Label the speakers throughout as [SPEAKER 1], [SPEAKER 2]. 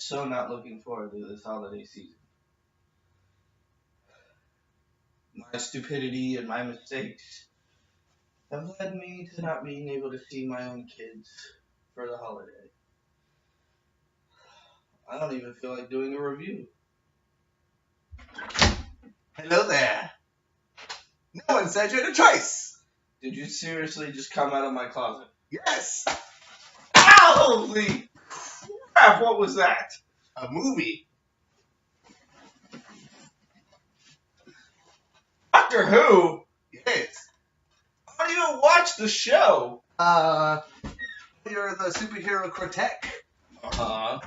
[SPEAKER 1] so not looking forward to this holiday season. My stupidity and my mistakes have led me to not being able to see my own kids for the holiday. I don't even feel like doing a review.
[SPEAKER 2] Hello there. No one said you had a choice.
[SPEAKER 1] Did you seriously just come out of my closet?
[SPEAKER 2] Yes.
[SPEAKER 1] Holy crap, what was that?
[SPEAKER 2] A movie.
[SPEAKER 1] Doctor Who?
[SPEAKER 2] Yes.
[SPEAKER 1] I don't even watch the show.
[SPEAKER 2] You're the superhero Critic.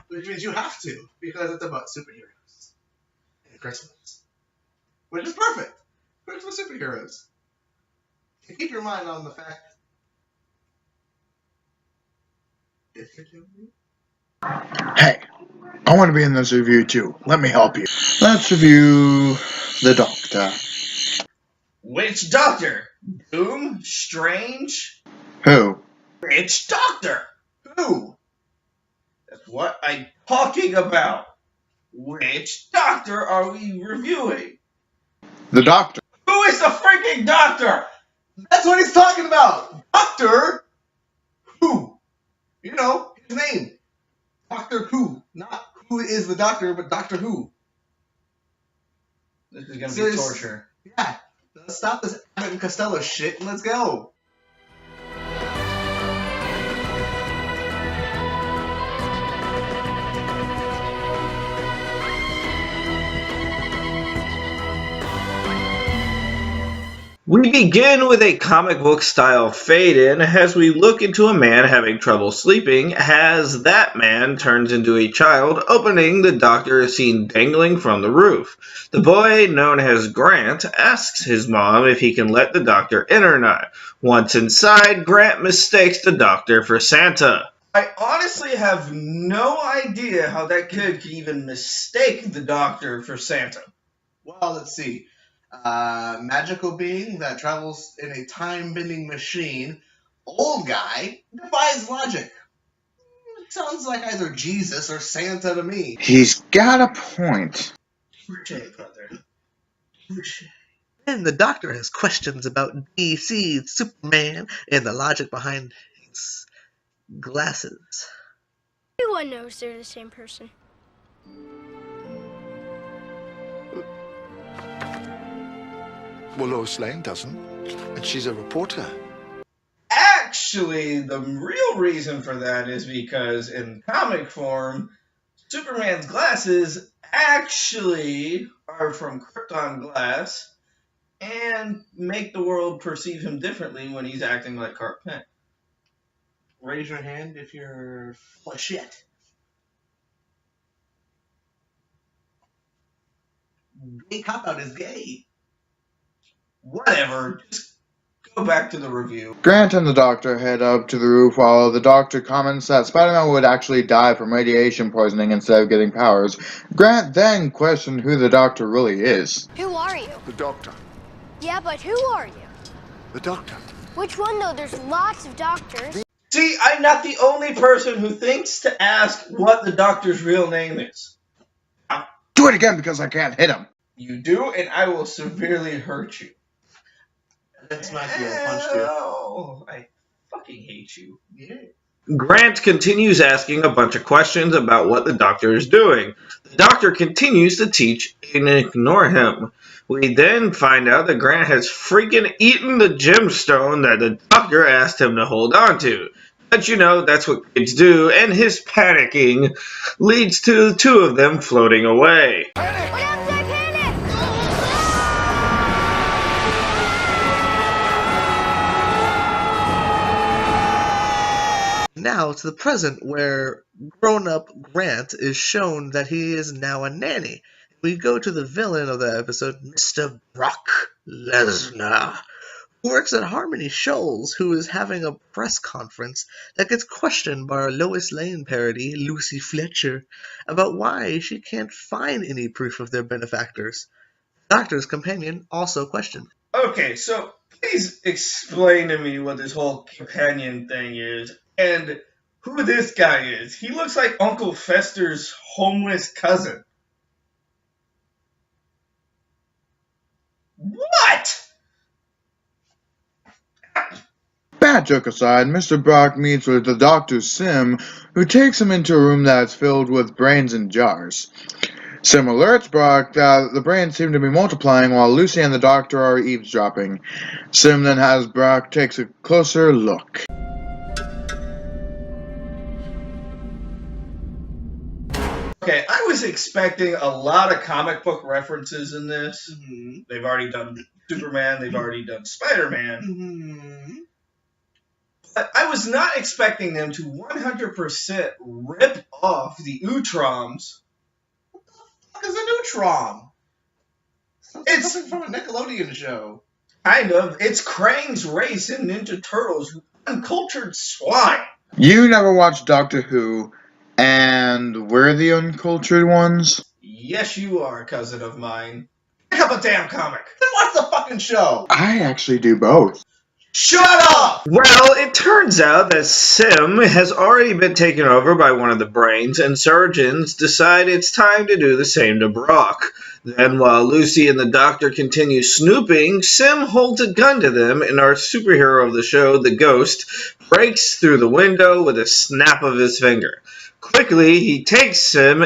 [SPEAKER 2] Which means you have to, because it's about superheroes. And Christmas. Which is perfect. Christmas superheroes. So keep your mind on the fact.
[SPEAKER 3] Hey, I want to be in this review too. Let me help you. Let's review The Doctor.
[SPEAKER 1] Which Doctor? Doom? Strange?
[SPEAKER 3] Who?
[SPEAKER 1] Which Doctor?
[SPEAKER 2] Who?
[SPEAKER 1] That's what I'm talking about. Which Doctor are we reviewing?
[SPEAKER 3] The Doctor.
[SPEAKER 1] Who is the freaking Doctor?
[SPEAKER 2] That's what he's talking about. Doctor Who. You know, his name. Doctor Who. Not who is the Doctor, but Doctor Who.
[SPEAKER 1] This is going to be torture.
[SPEAKER 2] Yeah. Let's stop this Abbott and Costello shit and let's go.
[SPEAKER 1] We begin with a comic book style fade in as we look into a man having trouble sleeping as that man turns into a child. Opening, the Doctor is seen dangling from the roof. The boy, known as Grant, asks his mom if he can let the Doctor in or not. Once inside, Grant mistakes the Doctor for Santa. I honestly have no idea how that kid could even mistake the Doctor for Santa.
[SPEAKER 2] Well, let's see. Magical being that travels in a time-bending machine. Old guy. Defies logic. It sounds like either Jesus or Santa to me.
[SPEAKER 3] He's got a point.
[SPEAKER 1] Touché, brother. Touché.
[SPEAKER 4] And the Doctor has questions about DC, Superman, and the logic behind his glasses.
[SPEAKER 5] Everyone knows they're the same person.
[SPEAKER 6] Well, Lois Lane doesn't, and she's a reporter.
[SPEAKER 1] Actually, the real reason for that is because in comic form, Superman's glasses actually are from Krypton glass and make the world perceive him differently when he's acting like Clark Kent.
[SPEAKER 2] Raise your hand if you're full of shit. Gay cop-out is gay.
[SPEAKER 1] Whatever, just go back to the review.
[SPEAKER 3] Grant and the Doctor head up to the roof while the Doctor comments that Spider-Man would actually die from radiation poisoning instead of getting powers. Grant then questioned who the Doctor really is.
[SPEAKER 5] Who are you?
[SPEAKER 6] The Doctor.
[SPEAKER 5] Yeah, but who are you?
[SPEAKER 6] The Doctor.
[SPEAKER 5] Which one, though? There's lots of doctors.
[SPEAKER 1] See, I'm not the only person who thinks to ask what the Doctor's real name is.
[SPEAKER 3] Do it again because I can't hit him.
[SPEAKER 1] You do, and I will severely hurt you.
[SPEAKER 2] That's not you. I punched you.
[SPEAKER 1] Oh, I fucking hate you.
[SPEAKER 2] Yeah.
[SPEAKER 1] Grant continues asking a bunch of questions about what the Doctor is doing. The Doctor continues to teach and ignore him. We then find out that Grant has freaking eaten the gemstone that the Doctor asked him to hold on to. But you know, that's what kids do, and his panicking leads to the two of them floating away.
[SPEAKER 5] What else I panic?
[SPEAKER 4] Now to the present, where grown-up Grant is shown that he is now a nanny. We go to the villain of the episode, Mr. Brock Lesnar, who works at Harmony Shoals, who is having a press conference that gets questioned by our Lois Lane parody, Lucy Fletcher, about why she can't find any proof of their benefactors. The Doctor's companion also questioned.
[SPEAKER 1] Okay, so please explain to me what this whole companion thing is, and who this guy is. He looks like Uncle Fester's homeless cousin. What?
[SPEAKER 3] Bad joke aside, Mr. Brock meets with the Dr. Sim, who takes him into a room that's filled with brains in jars. Sim alerts Brock that the brains seem to be multiplying while Lucy and the Doctor are eavesdropping. Sim then has Brock take a closer look.
[SPEAKER 1] Okay, I was expecting a lot of comic book references in this.
[SPEAKER 2] Mm-hmm.
[SPEAKER 1] They've already done Superman, they've already done Spider-Man.
[SPEAKER 2] Mm-hmm.
[SPEAKER 1] But I was not expecting them to 100% rip off the Utroms.
[SPEAKER 2] What is a neutron?
[SPEAKER 1] It's
[SPEAKER 2] something from a Nickelodeon show.
[SPEAKER 1] kind of. It's Krang's race in Ninja Turtles, uncultured swine.
[SPEAKER 3] You never watched Doctor Who, and we're the uncultured ones?
[SPEAKER 1] Yes, you are, cousin of mine. Pick up a damn comic.
[SPEAKER 2] Then watch the fucking show.
[SPEAKER 3] I actually do both.
[SPEAKER 2] Shut up!
[SPEAKER 1] Well, it turns out that Sim has already been taken over by one of the brains, and surgeons decide it's time to do the same to Brock. Then, while Lucy and the Doctor continue snooping, Sim holds a gun to them, and our superhero of the show, the Ghost, breaks through the window with a snap of his finger. Quickly, he takes Sim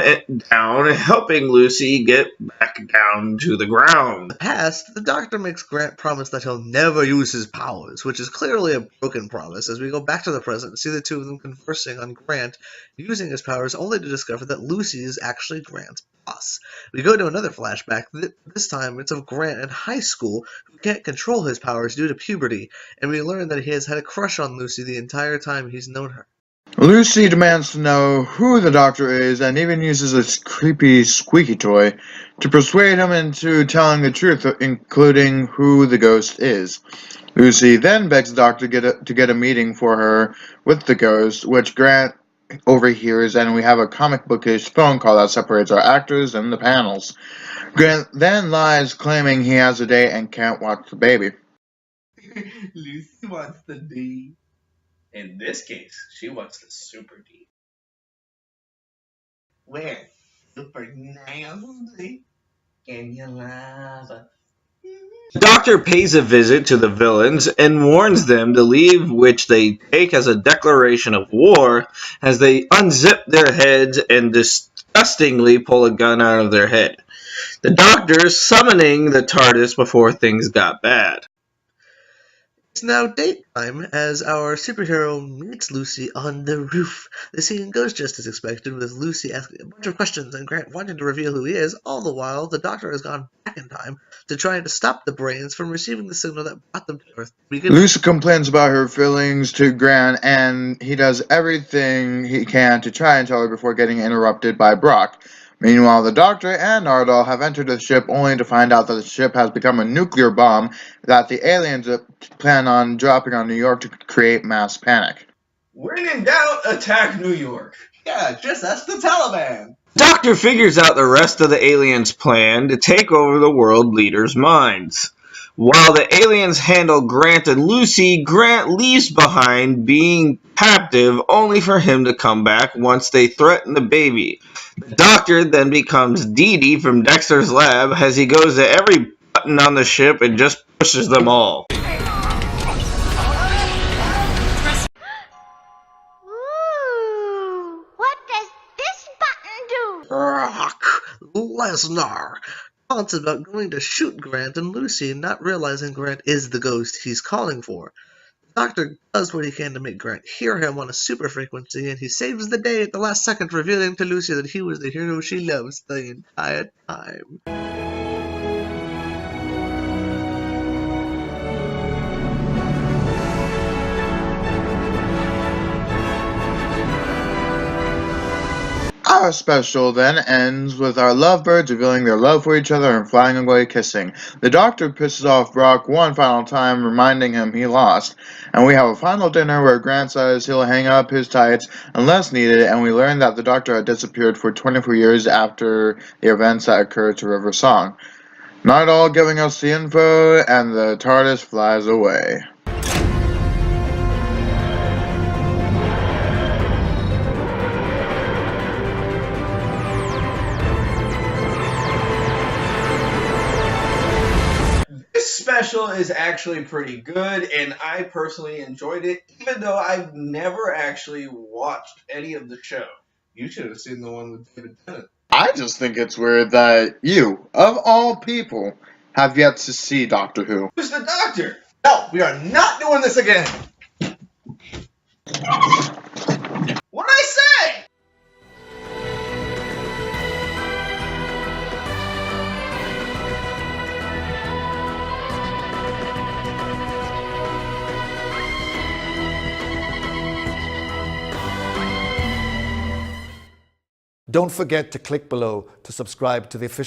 [SPEAKER 1] down, helping Lucy get back down to the ground.
[SPEAKER 4] In the past, the Doctor makes Grant promise that he'll never use his powers, which is clearly a broken promise as we go back to the present and see the two of them conversing on Grant using his powers only to discover that Lucy is actually Grant's boss. We go to another flashback. This time it's of Grant in high school who can't control his powers due to puberty, and we learn that he has had a crush on Lucy the entire time he's known her.
[SPEAKER 3] Lucy demands to know who the Doctor is and even uses a creepy squeaky toy to persuade him into telling the truth, including who the Ghost is. Lucy then begs the Doctor to get a meeting for her with the Ghost, which Grant overhears, and we have a comic bookish phone call that separates our actors and the panels. Grant then lies, claiming he has a date and can't watch the baby.
[SPEAKER 2] Lucy wants the D.
[SPEAKER 1] In this case, she wants the super D.
[SPEAKER 2] We're super nasty. Can you love us?
[SPEAKER 1] The Doctor pays a visit to the villains and warns them to leave, which they take as a declaration of war as they unzip their heads and disgustingly pull a gun out of their head. The Doctor summoning the TARDIS before things got bad.
[SPEAKER 4] It's now daytime as our superhero meets Lucy on the roof. The scene goes just as expected, with Lucy asking a bunch of questions and Grant wanting to reveal who he is. All the while, the Doctor has gone back in time to try to stop the brains from receiving the signal that brought them to Earth.
[SPEAKER 3] Lucy complains about her feelings to Grant, and he does everything he can to try and tell her before getting interrupted by Brock. Meanwhile, the Doctor and Nardole have entered the ship only to find out that the ship has become a nuclear bomb that the aliens plan on dropping on New York to create mass panic.
[SPEAKER 1] When in doubt, attack New York.
[SPEAKER 2] Yeah, just ask the Taliban.
[SPEAKER 1] Doctor figures out the rest of the aliens' plan to take over the world leaders' minds. While the aliens handle Grant and Lucy, Grant leaves behind being captive only for him to come back once they threaten the baby. The Doctor then becomes Dee Dee from Dexter's Lab as he goes to every button on the ship and just pushes them all.
[SPEAKER 5] Ooh, what does this button do?
[SPEAKER 4] Brock Lesnar taunts about going to shoot Grant and Lucy, not realizing Grant is the ghost he's calling for. The Doctor does what he can to make Grant hear him on a super frequency, and he saves the day at the last second, revealing to Lucy that he was the hero she loves the entire time.
[SPEAKER 3] Our special then ends with our lovebirds revealing their love for each other and flying away kissing. The Doctor pisses off Brock one final time, reminding him he lost. And we have a final dinner where Grant says he'll hang up his tights unless needed, and we learn that the Doctor had disappeared for 24 years after the events that occurred to River Song. Not all giving us the info, and the TARDIS flies away.
[SPEAKER 1] special is actually pretty good, and I personally enjoyed it, even though I've never actually watched any of the show.
[SPEAKER 2] You should have seen the one with David Tennant.
[SPEAKER 3] I just think it's weird that you, of all people, have yet to see Doctor Who.
[SPEAKER 1] Who's the Doctor?
[SPEAKER 2] No, we are not doing this again.
[SPEAKER 1] What'd I say?
[SPEAKER 7] Don't forget to click below to subscribe to the official